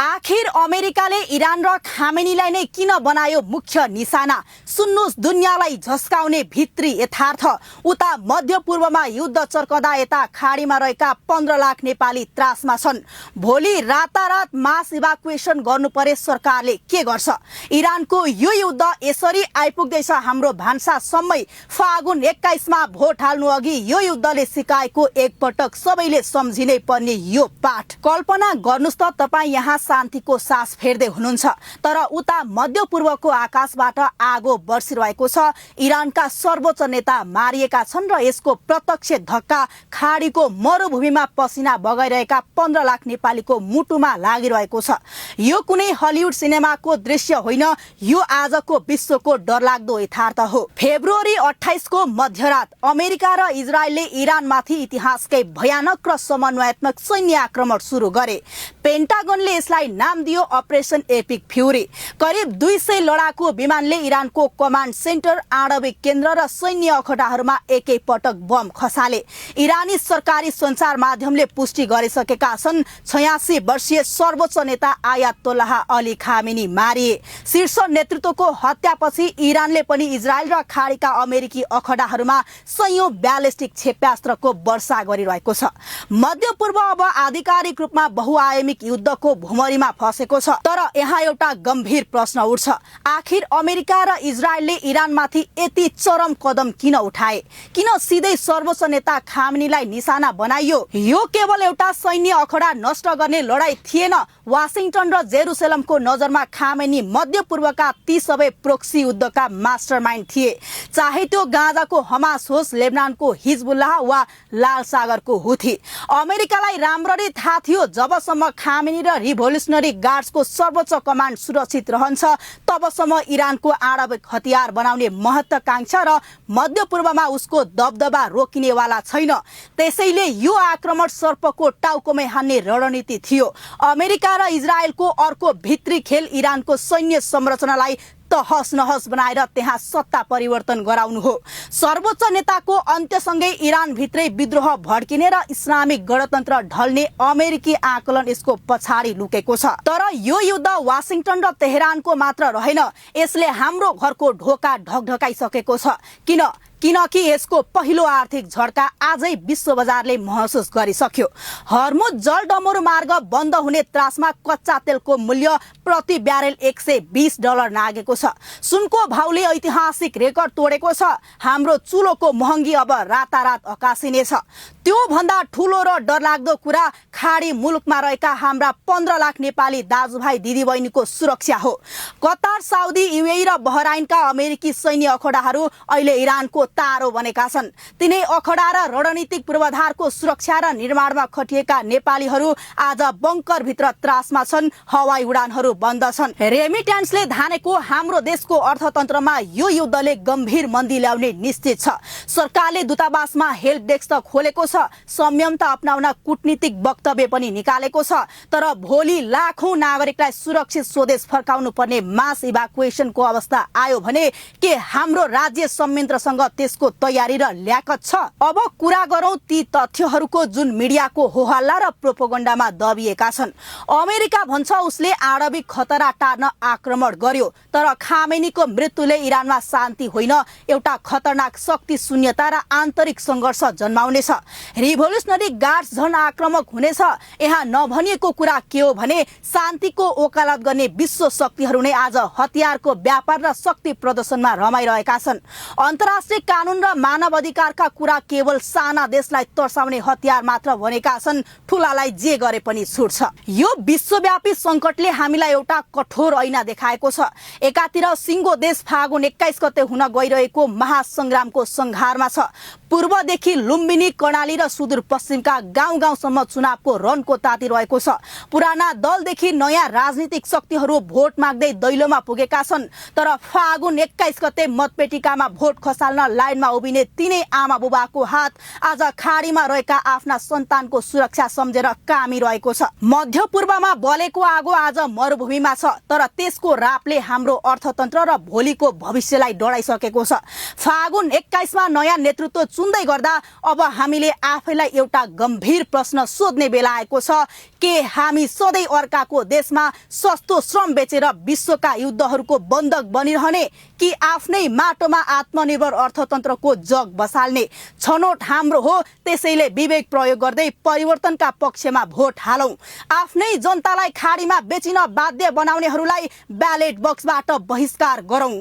आखिर अमेरिकाले इरान र खामेनीलाई नै किन बनायो मुख्य निशाना? सुन्नुस् दुनियाँलाई झस्काउने भित्री यथार्थ। उता मध्यपूर्वमा युद्ध चर्कदा यता खाडीमा रहेका 15 लाख नेपाली त्रासमा छन्। भोलि रातारात मास इभ्याकुएसन गर्नु परे सरकारले के गर्छ? इरानको यो युद्ध यसरी आइपुग्दैछ हाम्रो भान्सासम्मै। फागुन 21 मा भोट हाल्नु अघि यो युद्धले सिकाएको एकपटक सबैले सम्झिनै पर्ने यो पाठ। कल्पना गर्नुस् त तपाई यहाँ शान्तिको सास फेर्दै हुनुहुन्छ, तर उता मध्यपूर्वको आकाशबाट आगो बर्सिरहेको छ। इरानका सर्वोच्च नेता मारिएका छन् र यसको प्रत्यक्ष धक्का खाडीको मरुभूमिमा पसिना बगाइरहेका 15 लाख नेपालीको मुटुमा लागिरहेको छ। यो कुनै हलिउड सिनेमाको दृश्य होइन, यो आजको विश्वको डरलाग्दो यथार्थ हो। फेब्रुअरी 28 को मध्यरात अमेरिका र इजरायलले इरानमाथि इतिहासकै भयानक र समन्वयात्मक सैन्य आक्रमण सुरु गरे। पेन्टागनले यसलाई नाम दियो अपरेसन एपिक फ्युरी। करिब 200 लडाकु विमानले इरानको कमान्ड सेन्टर, आणविक केन्द्र र सैन्य अखडाहरूमा एकै पटक बम खसाले। इरानी सरकारी सञ्चार माध्यमले पुष्टि गरिसकेका छन् 86 वर्षीय सर्वोच्च नेता आयातोल्लाह अली खामेनी मारिए। शीर्ष नेतृत्वको हत्यापछि इरानले पनि इजरायल र खाडीका अमेरिकी अखडाहरूमा सयौं ब्यालिस्टिक क्षेप्यास्त्रको वर्षा गरिरहेको छ। मध्यपूर्व अब आधिकारिक रूपमा बहुआयामिक युद्धको भुमरीमा फसेको छ। तर यहाँ एउटा गम्भीर प्रश्न उठ्छ, आखिर अमेरिका र इजरायलले इरानमाथि यति चरम कदम किन उठाए? किन सिधै सर्वोच्च नेता खामेनीलाई निशाना बनाइयो? यो केवल एउटा सैन्य अखडा नष्ट गर्ने लडाई थिएन। वाशिंटन र जेरुसलेमको नजरमा खामेनी मध्यपूर्वका ती सबै प्रोक्सी युद्धका मास्टरमाइन्ड थिए, चाहे त्यो गाजाको हमास होस्, लेबनानको हिजबुल्लाह वा लाल सागरको हुथी। अमेरिकालाई राम्ररी थाहा थियो जबसम्म खामेनी र रिभोल्युसनरी गार्ड्सको सर्वोच्च कमान्ड सुरक्षित रहन्छ तबसम्म इरानको आणविक हतियार बनाउने महत्वाकांक्षा र मध्यपूर्वमा उसको दबदबा रोकिनेवाला छैन। त्यसैले यो आक्रमण सर्पको टाउकोमै हान्ने रणनीति थियो। अमेरिका र इजरायलको अर्को भित्री खेल इरानको सैन्य संरचनालाई तहस नहस बनाएर त्यहाँ सत्ता परिवर्तन गराउनु हो। सर्वोच्च नेताको अन्त्यसँगै इरान भित्रै विद्रोह भड्किने र इस्लामिक गणतन्त्र ढल्ने अमेरिकी आकलन यसको पछाडि लुकेको छ। तर यो युद्ध वाशिंटन र तेहरानको मात्र रहेन, यसले हाम्रो घरको ढोका ढकढकाइसकेको छ। किनकि यसको पहिलो आर्थिक झड्का आजै विश्व बजारले महसुस गरिसक्यो। हर्मुज जलडमरू मार्ग बन्द हुने त्रासमा कच्चा तेलको मूल्य प्रति ब्यारेल $120 नागेको छ। सुनको भाउले ऐतिहासिक रेकर्ड तोडेको छ। हाम्रो चुलोको महँगी अब रातारात अकासिनेछ। त्यो भन्दा ठूलो र डरलाग्दो कुरा खाडी मुलुकमा रहेका हाम्रा 15 लाख नेपाली दाजुभाइ दिदीबहिनीको सुरक्षा हो। कतार, साउदी, युएई र बहराइनका अमेरिकी सैन्य अखडाहरू अहिले इरानको तारो बनेका छन्। तिनै अखडा र रणनीतिक पूर्वाधारको सुरक्षा र निर्माणमा खटिएका नेपालीहरू आज बङ्कर भित्र त्रासमा छन्। हवाई उडानहरू बन्द छन्। रेमिट्यान्सले धानेको हाम्रो देशको अर्थतन्त्रमा यो युद्धले गम्भीर मन्दी ल्याउने निश्चित छ। सरकारले दूतावासमा हेल्प डेस्क त खोलेको छ, संयमता अपनाउन कूटनीतिक वक्तव्य पनि निकालेको छ। तर भोलि लाखौं नागरिकलाई सुरक्षित स्वदेश फर्काउनु पर्ने मास इभ्याकुएसनको अवस्था आयो भने के हाम्रो राज्य संयन्त्रसँग त्यसको तयारी र ल्याकत छ? अब कुरा गरौं ती तथ्यहरूको जुन मिडियाको होहल्ला र प्रोपोगण्डामा दबिएका छन्। अमेरिका भन्छ उसले आणविक खतरा टार्न आक्रमण गर्यो, तर खामेनीको मृत्युले इरानमा शान्ति होइन, एउटा खतरनाक शक्ति शून्यता र आन्तरिक संघर्ष जन्माउनेछ। रिभोल्युसनरी गार्ड्स झन आक्रमक हुनेछ। यहाँ नभनिएको कुरा के हो भने शान्तिको ओकालत गर्ने विश्व शक्तिहरू नै आज हतियारको व्यापार र शक्ति प्रदर्शनमा रमाइरहेका छन्। अन्तर्राष्ट्रिय कानून र मानव अधिकारका कुरा केवल साना देशलाई तर्साउने हतियार मात्र भनेका छन्। ठूलालाई जे गरे पनि छुट्छ। यो विश्वव्यापी संकटले हामीलाई एउटा कठोर ऐना देखाएको छ। एकातिर सिङ्गो देश फागुन 21 गते हुन गइरहेको महासंग्रामको संघारमा छ। पूर्वदेखि लुम्बिनी, कर्णाली र सुदूरपश्चिमका गाउँ-गाउँसम्म चुनावको रनको ताती रहेको छ। पुराना दलदेखि नयाँ राजनीतिक शक्तिहरू भोट माग्दै दैलोमा पुगेका छन्। तर फागुन 21 गते मतपेटिकामा भोट खसाल्न लाइनमा उभिने तिनै आमा बुबाको हात आज खाडीमा रहेका आफ्ना सन्तानको सुरक्षा सम्झेर कामिरहेको छ। मध्यपूर्वमा बलेको आगो आज मरुभूमिमा छ, तर त्यसको रापले हाम्रो अर्थतन्त्र र भोलिको भविष्यलाई डढाइसकेको छ। फागुन 21 मा नयाँ नेतृत्व चुन्दै गर्दा अब हामीले आफैलाई एउटा गम्भीर प्रश्न सोध्ने बेला आएको छ। के हामी सधैँ अर्काको देशमा सस्तो श्रम बेचेर विश्वका युद्धहरूको बन्धक बनिरहने, कि आफ्नै माटोमा आत्मनिर्भर अर्थतन्त्रको जग बसाल्ने? छनौट हाम्रो हो, त्यसैले विवेक प्रयोग गर्दै परिवर्तनका पक्षमा भोट हालौं। आफ्नै जनतालाई खाडीमा बेचिन बाध्य बनाउनेहरूलाई ब्यालेट बक्सबाट बहिष्कार गरौं।